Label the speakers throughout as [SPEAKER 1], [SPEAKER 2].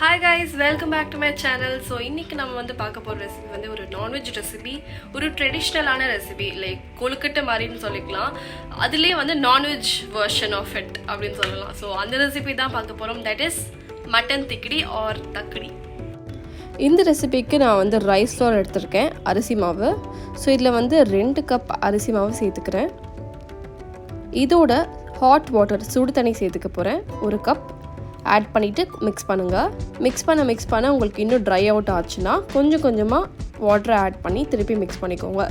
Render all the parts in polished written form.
[SPEAKER 1] Hi guys, welcome back to my channel. So இன்னைக்கு நம்ம வந்து பார்க்க போற ரெசிபி வந்து ஒரு நான்வெஜ் ரெசிபி, ஒரு ட்ரெடிஷனலான ரெசிபி, லைக் கொழுக்கட்டை மாதிரின்னு சொல்லிக்கலாம். அதுலயே வந்து நான்வெஜ் வெர்ஷன் ஆஃப் இட் அப்படின்னு சொல்லலாம். ஸோ அந்த ரெசிபி தான் பார்க்க போறோம். That is mutton thikkadi or thakkadi. இந்த ரெசிபிக்கு நான் வந்து ரைஸ் ஃப்ளோர் எடுத்திருக்கேன், அரிசி மாவு. ஸோ இதில் வந்து 2 கப் அரிசி மாவு சேர்த்துக்கிறேன். இதோட ஹாட் வாட்டர் சுடு தண்ணி சேர்த்துக்க போகிறேன், 1 கப் ஆட் பண்ணிவிட்டு மிக்ஸ் பண்ணுங்கள். மிக்ஸ் பண்ண உங்களுக்கு இன்னும் ட்ரை அவுட் ஆச்சுன்னா கொஞ்சம் கொஞ்சமாக வாட்டரை ஆட் பண்ணி திருப்பி மிக்ஸ் பண்ணிக்கோங்க.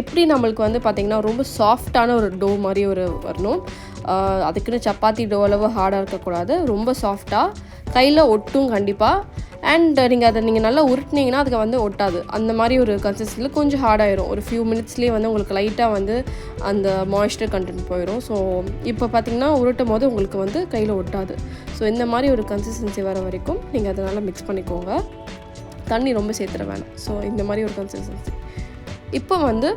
[SPEAKER 1] எப்படி நம்மளுக்கு வந்து பார்த்திங்கன்னா ரொம்ப சாஃப்டான ஒரு டோ மாதிரி வரணும். அதுக்குன்னு சப்பாத்தி டோ அளவு ஹார்டாக இருக்கக்கூடாது, ரொம்ப சாஃப்டாக, கையில் ஒட்டும் கண்டிப்பாக. அண்ட் நீங்கள் நல்லா உருட்டினீங்கன்னா அதுக்கு வந்து ஒட்டாது. அந்த மாதிரி ஒரு கன்சிஸ்டன்சியில் கொஞ்சம் ஹார்டாயிரும். ஒரு ஃபியூ மினிட்ஸ்லேயே வந்து உங்களுக்கு லைட்டாக வந்து அந்த மாய்ஸ்சர் கண்டென்ட் போயிடும். ஸோ இப்போ பார்த்திங்கன்னா உருட்டும் போது உங்களுக்கு வந்து கையில் ஒட்டாது. ஸோ இந்த மாதிரி ஒரு கன்சிஸ்டன்சி வர வரைக்கும் நீங்கள் அதை நல்லா மிக்ஸ் பண்ணிக்கோங்க. தண்ணி ரொம்ப சேர்த்துட வேணாம். ஸோ இந்த மாதிரி ஒரு கன்சிஸ்டன்சி. இப்போ வந்து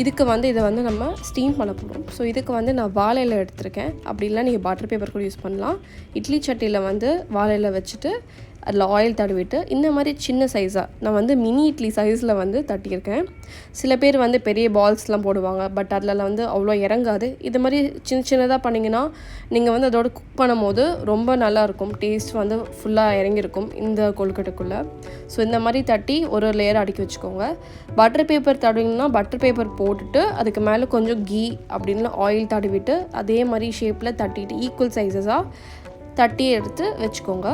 [SPEAKER 1] இதுக்கு வந்து இதை வந்து நம்ம ஸ்டீம் பண்ண போகிறோம். ஸோ இதுக்கு வந்து நான் வாழை இலை எடுத்திருக்கேன். அப்படி இல்லை நீங்கள் பட்டர் பேப்பர் கூட யூஸ் பண்ணலாம். இட்லி சட்டியில் வந்து வாழை இலை வச்சுட்டு அதில் ஆயில் தடவிட்டு இந்த மாதிரி சின்ன சைஸாக நான் வந்து மினி இட்லி சைஸில் வந்து தட்டியிருக்கேன். சில பேர் வந்து பெரிய பால்ஸ்லாம் போடுவாங்க, பட் அதில் வந்து அவ்வளோ இறங்காது. இது மாதிரி சின்னதாக பண்ணிங்கன்னா நீங்கள் வந்து அதோட குக் பண்ணும் போது ரொம்ப நல்லாயிருக்கும். டேஸ்ட் வந்து ஃபுல்லாக இறங்கியிருக்கும் இந்த கொழுக்கட்டைக்குள்ளே. ஸோ இந்த மாதிரி தட்டி ஒரு லேயர் அடுக்கி வச்சுக்கோங்க. பட்டர் பேப்பர் தடவிங்கன்னா பட்டர் பேப்பர் போட்டுட்டு அதுக்கு மேலே கொஞ்சம் கீ அப்படின்னு ஆயில் தடவிட்டு அதே மாதிரி ஷேப்பில் தட்டிட்டு ஈக்குவல் சைஸஸாக தட்டி எடுத்து வச்சுக்கோங்க.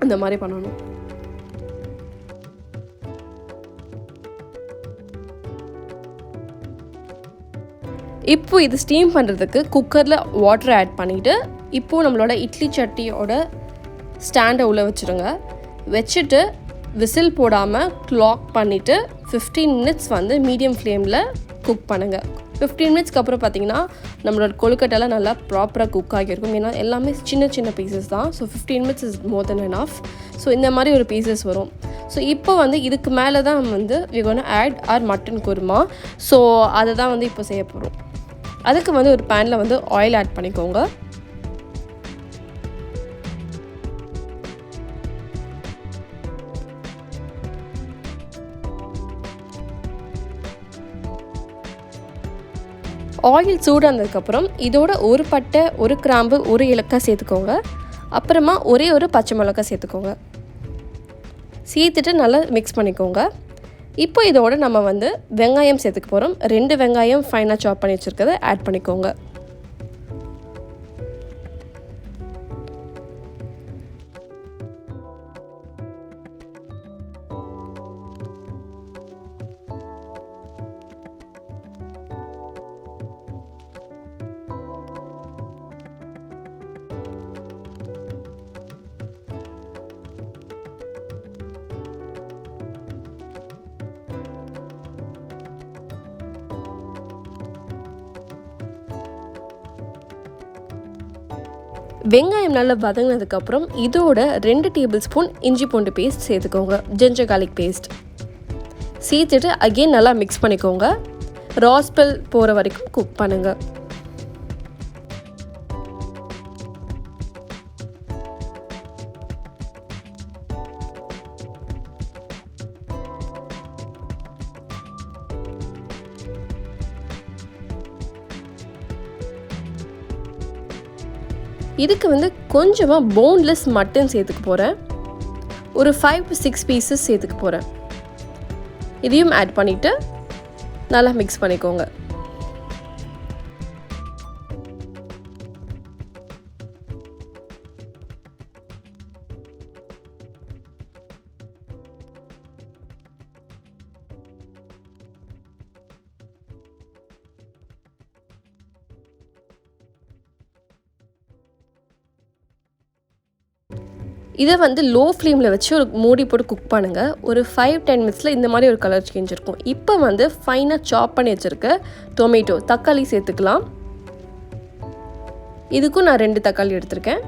[SPEAKER 1] இந்த மாதிரி பண்ணணும். இப்போ இது ஸ்டீம் பண்ணுறதுக்கு குக்கரில் வாட்டர் ஆட் பண்ணிவிட்டு இப்போது நம்மளோட இட்லி சட்டியோட ஸ்டாண்டை உள்ளே வச்சுருங்க. வச்சுட்டு விசில் போடாமல் க்ளாக் பண்ணிவிட்டு 15 மினிட்ஸ் வந்து மீடியம் ஃப்ளேமில் குக் பண்ணுங்கள். 15 மினிட்ஸ்க்கு அப்புறம் பார்த்திங்கன்னா நம்மளோட கொழுக்கட்டைலாம் நல்லா ப்ராப்பராக குக் ஆகியிருக்கும். ஏன்னா எல்லாமே சின்ன சின்ன பீசஸ் தான். So 15 minutes is more then enough. So இந்த மாதிரி ஒரு பீசஸ் வரும். ஸோ இப்போ வந்து இதுக்கு மேலே தான் நம்ம வந்து we gonna add our mutton kurma. So அதை தான் வந்து இப்போ செய்ய போகிறோம். அதுக்கு வந்து ஒரு பேனில் வந்து ஆயில் ஆட் பண்ணிக்கோங்க. ஆயில் சூடானதுக்கப்புறம் இதோட ஒரு பட்டை, ஒரு கிராம்பு, ஒரு ஏலக்காய் சேர்த்துக்கோங்க. அப்புறமா ஒரே ஒரு பச்சை மிளகாய் சேர்த்துக்கோங்க. சேர்த்துட்டு நல்லா மிக்ஸ் பண்ணிக்கோங்க. இப்போ இதோட நம்ம வந்து வெங்காயம் சேர்த்துக்க போகிறோம். 2 வெங்காயம் ஃபைனாக சாப் பண்ணி வச்சுருக்கதை ஆட் பண்ணிக்கோங்க. வெங்காயம் நல்லா வதங்கினதுக்கப்புறம் இதோட 2 டேபிள் ஸ்பூன் இஞ்சி பூண்டு பேஸ்ட் சேர்த்துக்கோங்க, ஜிஞ்சர் கார்லிக் பேஸ்ட் சேர்த்துட்டு அகெயின் நல்லா மிக்ஸ் பண்ணிக்கோங்க. ரா ஸ்மெல் போகிற வரைக்கும் குக் பண்ணுங்கள். இதுக்கு வந்து கொஞ்சமாக போன்லெஸ் மட்டன் சேர்த்துக்க போகிறேன். ஒரு 5 to 6 பீசஸ் சேர்த்துக்க போகிறேன். இதையும் ஆட் பண்ணிவிட்டு நல்லா மிக்ஸ் பண்ணிக்கோங்க. இதை வந்து லோ ஃப்ளேமில் வச்சு ஒரு மூடி போட்டு குக் பண்ணுங்கள். ஒரு 5-10 மினிட்ஸில் இந்த மாதிரி ஒரு கலர் சேஞ்ச் இருக்கும். இப்போ வந்து ஃபைனாக சாப் பண்ணி வச்சுருக்க டொமேட்டோ, தக்காளி சேர்த்துக்கலாம். இதுக்கும் நான் 2 தக்காளி எடுத்திருக்கேன்.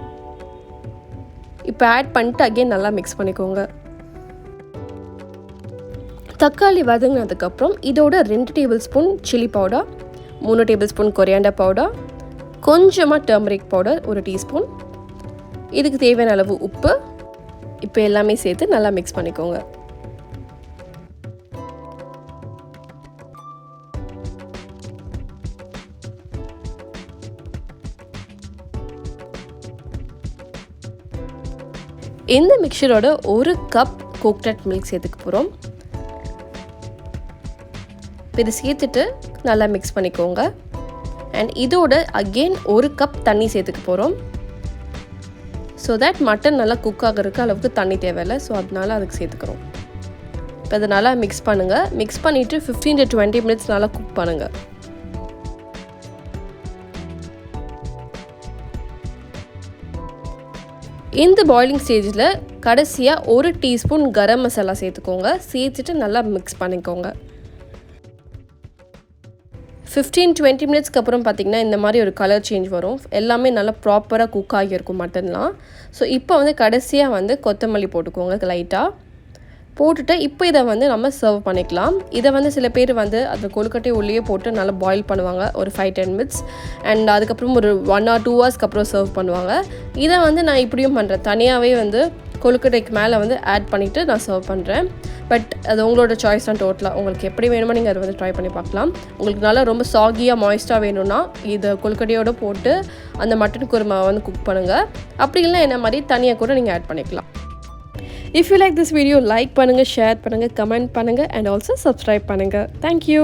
[SPEAKER 1] இப்போ ஆட் பண்ணிட்டு அகெயின் நல்லா மிக்ஸ் பண்ணிக்கோங்க. தக்காளி வதங்கினதுக்கப்புறம் இதோட 2 table spoon chilli powder, 3 table spoon coriander powder, கொஞ்சமாக டர்மரிக் பவுடர் 1 டீஸ்பூன், இதுக்கு தேவையான அளவு உப்பு, உப்பு எல்லாமே சேர்த்து நல்லா மிக்ஸ் பண்ணிக்கோங்க. இந்த மிக்சரோட 1 கப் கோகனட் மில்க் சேர்த்துக்க போகிறோம். இதை சேர்த்துட்டு நல்லா மிக்ஸ் பண்ணிக்கோங்க. அண்ட் இதோட அகெயின் 1 கப் தண்ணி சேர்த்துக்க போகிறோம். ஸோ தட் மட்டன் நல்லா குக் ஆகிறதுக்கு அளவுக்கு தண்ணி தேவையில்லை. ஸோ அதனால அதுக்கு சேர்த்துக்கிறோம். இப்போ இதை நல்லா மிக்ஸ் பண்ணுங்கள். மிக்ஸ் பண்ணிவிட்டு 15 to 20 minutes நல்லா குக் பண்ணுங்கள். இந்த பாயிலிங் ஸ்டேஜில் கடைசியாக 1 டீஸ்பூன் கரம் மசாலா சேர்த்துக்கோங்க. சேர்த்துட்டு நல்லா மிக்ஸ் பண்ணிக்கோங்க. 15-20 மினிட்ஸ்க்கு அப்புறம் பார்த்திங்கன்னா இந்த மாதிரி ஒரு கலர் சேஞ்ச் வரும். எல்லாமே நல்லா ப்ராப்பராக குக் ஆகியிருக்கும் மட்டன்லாம். ஸோ இப்போ வந்து கடைசியாக வந்து கொத்தமல்லி போட்டுக்கோங்க லைட்டாக. போட்டுட்டு இப்போ இதை வந்து நம்ம சர்வ் பண்ணிக்கலாம். இதை வந்து சில பேர் வந்து அந்த கொழுக்கட்டையை உள்ளே போட்டு நல்லா பாயில் பண்ணுவாங்க ஒரு 5-10 minutes. அண்ட் அதுக்கப்புறம் ஒரு 1 or 2 hours அப்புறம் சர்வ் பண்ணுவாங்க. இதை வந்து நான் இப்படியும் பண்ணுறேன். தனியாகவே வந்து கொழுக்கட்டைக்கு மேலே வந்து ஆட் பண்ணிவிட்டு நான் சர்வ் பண்ணுறேன். பட் அது உங்களோட சாய்ஸ் தான் டோட்டலாக. உங்களுக்கு எப்படி வேணுமோ நீங்கள் அதை வந்து ட்ரை பண்ணி பார்க்கலாம். உங்களுக்கு நல்லா ரொம்ப சாகியாக மாய்ஸ்டாக வேணும்னா இதை கொழுக்கட்டையோடு போட்டு அந்த மட்டன் குருமா வந்து குக் பண்ணுங்கள். அப்படி இல்லைனா என்ன மாதிரி தனியாக கூட நீங்கள் ஆட் பண்ணிக்கலாம். If you like this video, like பண்ணுங்க, ஷேர் பண்ணுங்க, கமெண்ட் பண்ணுங்க and also subscribe பண்ணுங்க. Thank you.